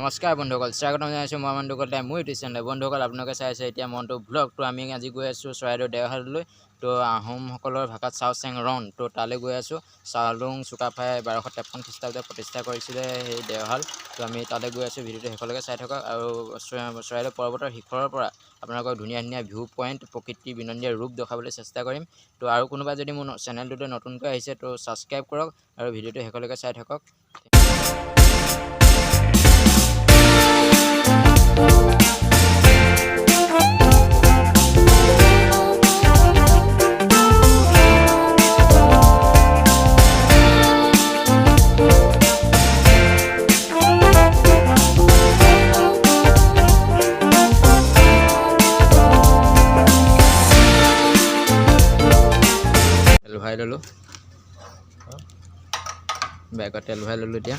নমস্কাৰ বন্ধুসকল, স্বাগতম জনাইছোঁ মই বন্ধুসকল মোৰ ইউটিউব চেনেল। বন্ধুসকল আপোনালোকে চাই আছে এতিয়া মনটো ব্লগ। তো আমি আজি গৈ আছোঁ চৰাইদেউ দেওশাললৈ। তো আহোমসকলৰ ভাষাত চাওচেং ৰণ। তো তালৈ গৈ আছোঁ। চাওলুং চুকাফাই 1253 খ্ৰীষ্টাব্দত প্ৰতিষ্ঠা কৰিছিলে সেই দেওশাল। তো আমি তালৈ গৈ আছোঁ। ভিডিঅ'টো শেষলৈকে চাই থাকক আৰু চৰাইদেউ পৰ্বতৰ শিখৰৰ পৰা আপোনালোকক ধুনীয়া ধুনীয়া ভিউ পইণ্ট, প্ৰকৃতিৰ বিনন্দীয় ৰূপ দেখাবলৈ চেষ্টা কৰিম। তো আৰু কোনোবা যদি মোৰ চেনেলটোতে নতুনকৈ আহিছে তো ছাবস্ক্ৰাইব কৰক আৰু ভিডিঅ'টো শেষলৈকে চাই থাকক। তেল ভৰাই ল'লোঁ, বেগত তেল ভৰাই ল'লোঁ এতিয়া।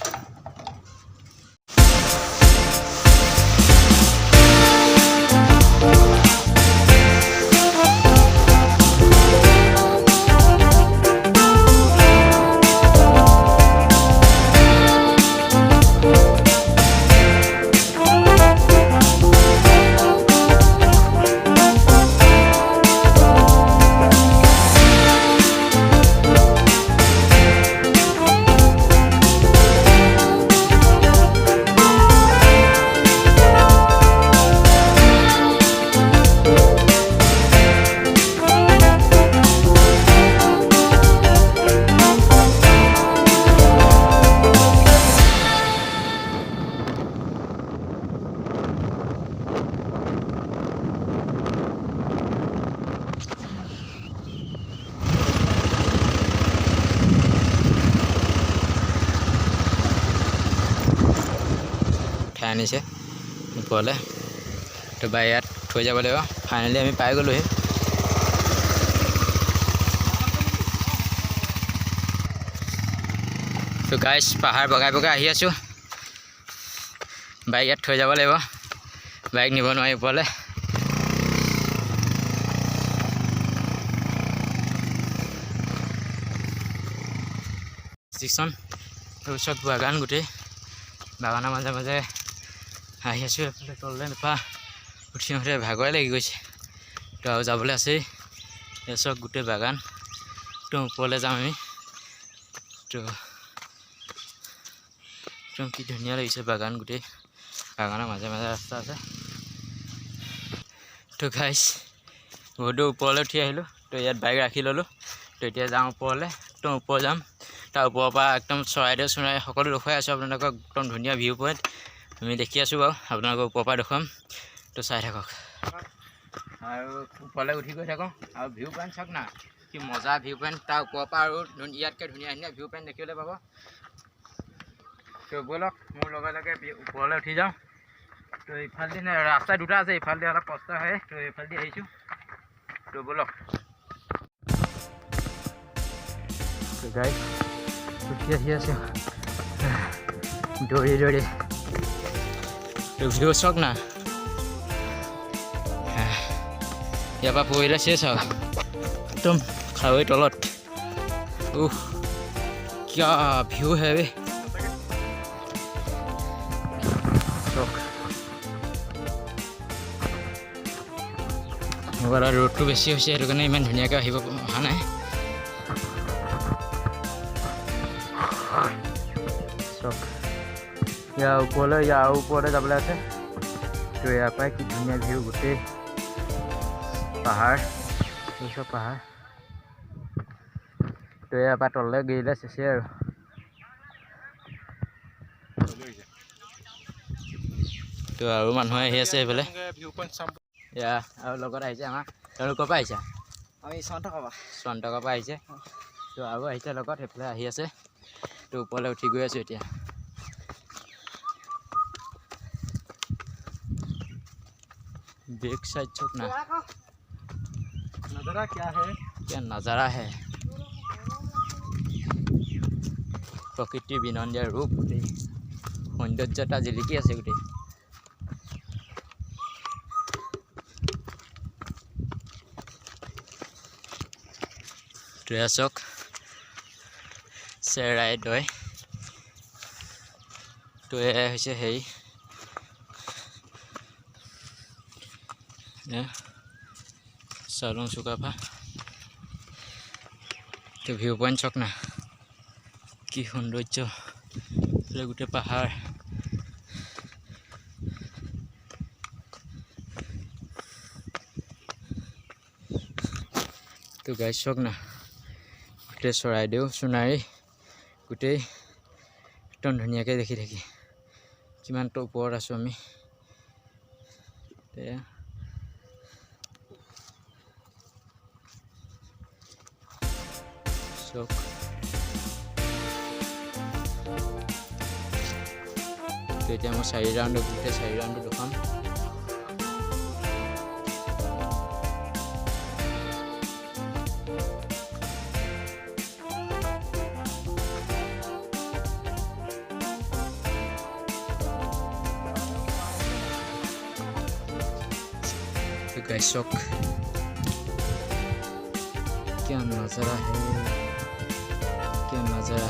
উঠাই আনিছে ওপৰলৈ। তো বা ইয়াত থৈ যাব লাগিব। ফাইনেলি আমি পাই গ'লোহি। তো গাইছ পাহাৰ বগাই বগাই আহি আছোঁ। বাইক ইয়াত থৈ যাব লাগিব, বাইক নিব নোৱাৰি ওপৰলৈ। ষ্টেচন ওচৰত বাগান, গোটেই বাগানৰ মাজে মাজে আহি আছোঁ। এফালে তললৈ নেপা উঠি আহোঁতে ভাগৰে লাগি গৈছে। তো আৰু যাবলৈ আছেই। এচক গোটেই বাগান। তো ওপৰলৈ যাম আমি। তো একদম কি ধুনীয়া লাগিছে বাগান, গোটেই বাগানৰ মাজে মাজে ৰাস্তা আছে। তো গাইছ বহুত দূৰ ওপৰলৈ উঠি আহিলোঁ। তো ইয়াত বাইক ৰাখি ল'লোঁ। তো এতিয়া যাওঁ ওপৰলৈ। তো ওপৰ যাম। তাৰ ওপৰৰ পৰা একদম চৰাইদেউ সকলো দেখুৱাই আছোঁ আপোনালোকক। একদম ধুনীয়া ভিউ পইণ্ট আমি দেখি আছোঁ বাৰু, আপোনালোকক ওপৰৰ পৰা দেখুৱাম। তো চাই থাকক আৰু ওপৰলৈ উঠি গৈ থাকোঁ। আৰু ভিউ পইণ্ট চাওক না, কি মজা ভিউ পইণ্ট। তাৰ ওপৰৰ পৰা আৰু ইয়াতকৈ ধুনীয়া ধুনীয়া ভিউ পইণ্ট দেখিবলৈ পাব। তো ব'লক মোৰ লগে লগে ওপৰলৈ উঠি যাওঁ। তো ইফালেদি ৰাস্তা দুটা আছে, ইফালেদি অলপ কষ্ট হয়। তো এইফালেদি আহিছোঁ। তো ব'লক গাইছ উঠি আহি আছোঁ দৌৰি দৌৰি। তো ভিউ চাওক না, ইয়াৰ পৰা পৰিলে চেছ আৰু একদম খাৱৈ তলত। কিয় ভিউ হে বে। মোবাইলত ৰ'দটো বেছি হৈছে, সেইটো কাৰণে ইমান ধুনীয়াকৈ আহিব অহা নাই। ইয়াৰ ওপৰলৈ যাবলৈ আছে। তো ইয়াৰ পৰাই কি ধুনীয়া ভিউ, গোটেই পাহাৰ, চব পাহাৰ। তো ইয়াৰ পৰা তললৈ গেলিলে চেচে আৰু। তো আৰু মানুহ আহি আছে এইফালে। এয়া আৰু লগত আহিছে আমাৰ। তেওঁলোকৰ পৰা আহিছে? আমি চন্তকৰ পৰা আহিছে। তো আৰু আহিছে লগত, সেইফালে আহি আছে। তো ওপৰলৈ উঠি গৈ আছোঁ এতিয়া। बेक साइड चौक ना नज़ारा क्या नज़ारा है। प्रकृतिर बिनंदीय रूप, गोटे सौंदर्यता जिलिकी আছে गोटे। ট্ৰেছক চেৰাই দয়। তো এয়া হৈছে হেৰি চাউলুং চুকাফা তো ভিউ পইণ্ট চাওক না কি সৌন্দৰ্য গোটেই পাহাৰ তো গাইজ চাওক না গোটেই চৰাইদেউ সোণাৰী গোটেই একদম ধুনীয়াকৈ দেখি থাকি কিমানটো ওপৰত আছোঁ আমি চাওক তো এতিয়া মই 4 ৰাউণ্ড গোটেই 4 ৰাউণ্ডটো দেখাম गाइस शौक क्या नज़ारा है क्या नज़ारा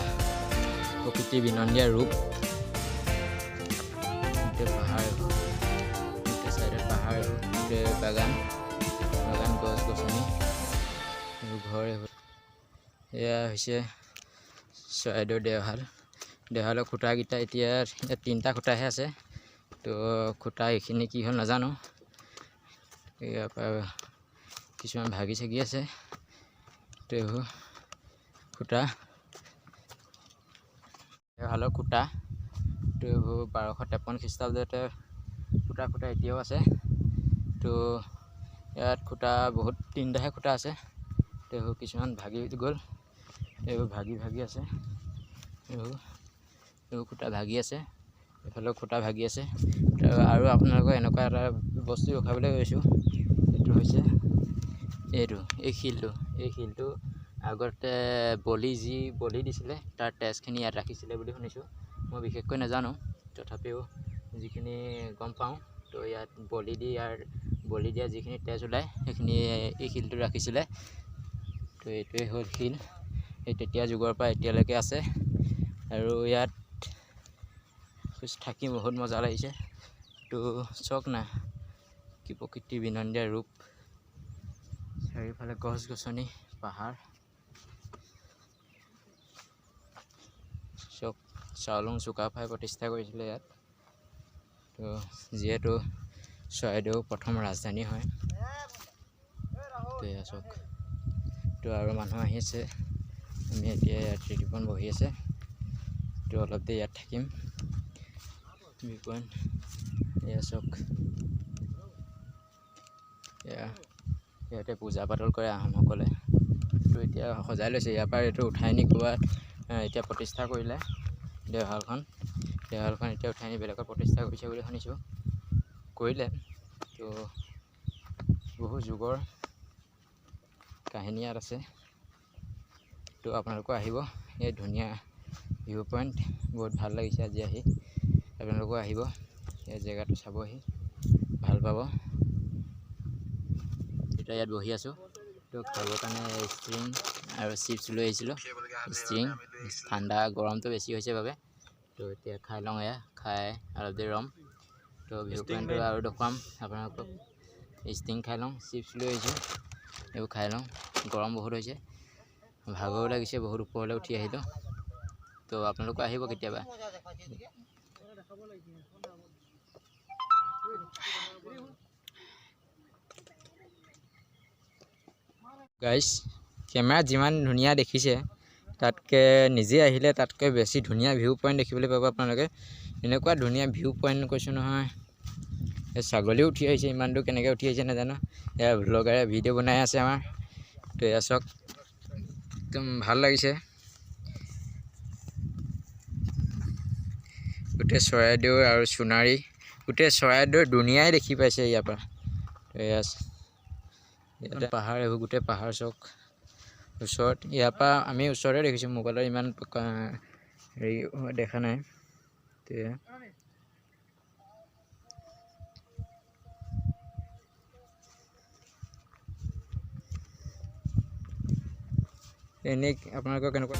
प्रकृति विनंदिया रूप पहाड़ साइड पहाड़ बागान बागान गस गसनी घर एया चराइदेउ देवहाल देवहालर खूटाकेइटा एतिया 3টা खूटाহে আছে तो खूटा এইখিনি কি হল নাজানো কিছুমান ভাগি চাগি আছে তো খুঁটা দেওহালৰ খুঁটা তো 1253 খ্ৰীষ্টাব্দতে খুঁটা এতিয়াও আছে তো ইয়াত খুঁটা বহুত 3টাহে খুঁটা আছে তো কিছুমান ভাগি গ'ল এইবোৰ ভাগি আছে এইবোৰ খুঁটা ভাগি আছে এফালেও খুঁটা ভাগি আছে আৰু আপোনালোকক এনেকুৱা এটা বস্তু দেখাবলৈ গৈছোঁ এইটো হৈছে এই শিলটো আগতে বলি দিছিলে তাৰ তেজখিনি ইয়াত ৰাখিছিলে বুলি শুনিছোঁ মই বিশেষকৈ নাজানো তথাপিও যিখিনি গম পাওঁ তো ইয়াত বলি দিয়া যিখিনি তেজ ওলায় সেইখিনি এই শিলটো ৰাখিছিলে তো এইটোৱে হ'ল শিল এই তেতিয়া যুগৰ পৰা এতিয়ালৈকে আছে আৰু ইয়াত থাকি বহুত মজা লাগিছে তো চাওক না কি প্ৰকৃতি বিনন্দিয়া ৰূপ চাৰিওফালে গছ গছনি পাহাৰ চাওক চাউলুং চুকাফাই প্ৰতিষ্ঠা কৰিছিলে ইয়াত তো যিহেতু চৰাইদেউ প্ৰথম ৰাজধানী হয় তো এয়া চাওক তো আৰু মানুহ আহিছে আমি এতিয়া ইয়াত ত্ৰিপন বহি আছে তো অলপ দেৰি ইয়াত থাকিম এয়া চাওক ইয়াতে পূজা পাতল কৰে আহোমসকলে তো এতিয়া সজাই লৈছে ইয়াৰ পৰা এইটো উঠাই নি ক'ৰবাত এতিয়া প্ৰতিষ্ঠা কৰিলে দেওহালখন এতিয়া উঠাই নি বেলেগত প্ৰতিষ্ঠা কৰিছে বুলি শুনিছোঁ কৰিলে তো বহু যুগৰ কাহিনী ইয়াত আছে তো আপোনালোকো আহিব এই ধুনীয়া ভিউ পইণ্ট বহুত ভাল লাগিছে আজি আহি আপোনালোকো আহিব এই জেগাটো চাবহি ভাল পাব এতিয়া ইয়াত বহি আছোঁ তো খাবৰ কাৰণে ষ্ট্ৰিং আৰু চিপছ লৈ আহিছিলোঁ ষ্ট্ৰিং ঠাণ্ডা গৰমটো বেছি হৈছে বাবে তো এতিয়া খাই লওঁ এয়া খাই অলপ দেৰি ৰম তো ভিউ পইণ্টটো আৰু দেখুৱাম আপোনালোকক ষ্ট্ৰিং খাই লওঁ চিপছ লৈ আহিছোঁ এইবোৰ খাই লওঁ গৰম বহুত হৈছে ভাগৰো লাগিছে বহুত ওপৰলৈ উঠি আহিলোঁ তো আপোনালোকো আহিব কেতিয়াবা গাইজ কেমেৰাত যিমান ধুনীয়া দেখিছে তাতকৈ নিজে আহিলে তাতকৈ বেছি ধুনীয়া ভিউ পইণ্ট দেখিবলৈ পাব আপোনালোকে এনেকুৱা ধুনীয়া ভিউ পইণ্ট কৈছোঁ নহয় এই ছাগলীও উঠি আহিছে ইমান দূৰ কেনেকৈ উঠি আহিছে নাজানো এয়া ব্লগাৰে ভিডিঅ' বনাই আছে আমাৰ তো এয়া চাওক একদম ভাল লাগিছে গোটেই চৰাইদেউ আৰু সোণাৰী গোটেই চৰাইদেউৰ দুনিয়াই দেখি পাইছে ইয়াৰ পৰা ইয়াতে পাহাৰ এইবোৰ গোটেই পাহাৰ চাওক ওচৰত ইয়াৰ পৰা আমি ওচৰতে দেখিছোঁ মোবাইলত ইমান হেৰি দেখা নাই এনেই আপোনালোকৰ কেনেকুৱা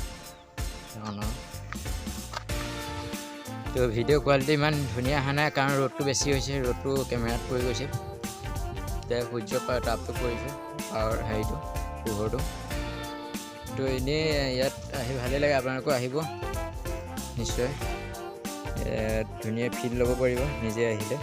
তো ভিডিঅ' কোৱালিটি ইমান ধুনীয়া অহা নাই কাৰণ ৰ'দটো বেছি হৈছে ৰ'দটো কেমেৰাত পৰি গৈছে সূৰ্য তাপটো পৰিছে আৰু হেৰিটো পোহৰটো। তো এনেই ইয়াত আহি ভালেই লাগে, আপোনালোকেও আহিব নিশ্চয়। ধুনীয়া ফিল ল'ব পাৰিব নিজে আহিলে।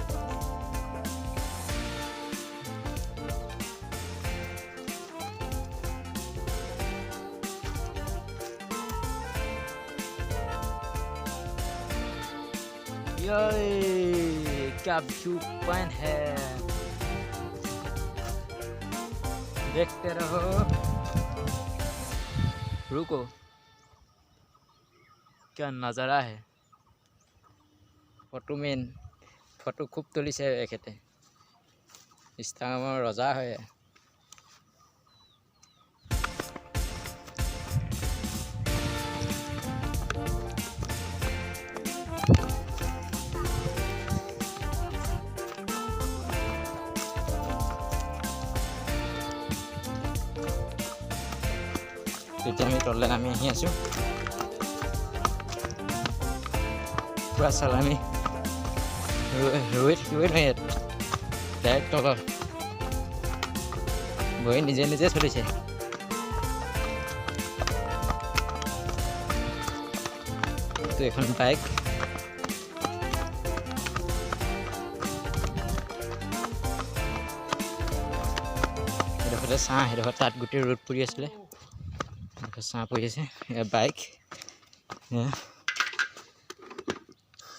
क्या व्यू पॉइंट है, देखते रहो। रुको, क्या नज़ारा है। ফটো খুব তুলিছে এখেতে, ইনষ্টাগ্ৰামৰ ৰজা হয়। তেতিয়া আমি তললৈ নামি আহি আছোঁ। পুৰা চালামি ৰৈ নহয় ইয়াত, ডাইৰেক্ট তলত বহি নিজে নিজে চলিছে। তো এখন বাইক, এডোখৰতে ছাঁ, সেইডোখৰ তাত গোটেই ৰ'দ পৰি আছিলে, ছাঁ পৰি আছে। বাইক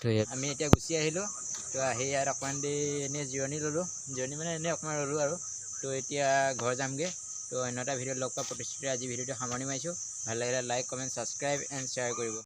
তো ইয়াত আমি এতিয়া গুচি আহিলোঁ। তো আহি ইয়াত অকণমান দেৰি এনেই জিৰণি ল'লোঁ, জিৰণি মানে এনেই অকণমান ৰ'লোঁ আৰু। তো এতিয়া ঘৰ যামগৈ। তো অন্য এটা ভিডিঅ'ত লগ পোৱা প্ৰতিশ্ৰুতিৰে আজি ভিডিঅ'টো সামৰণি মাৰিছোঁ। ভাল লাগিলে like, comment, subscribe and share কৰিব।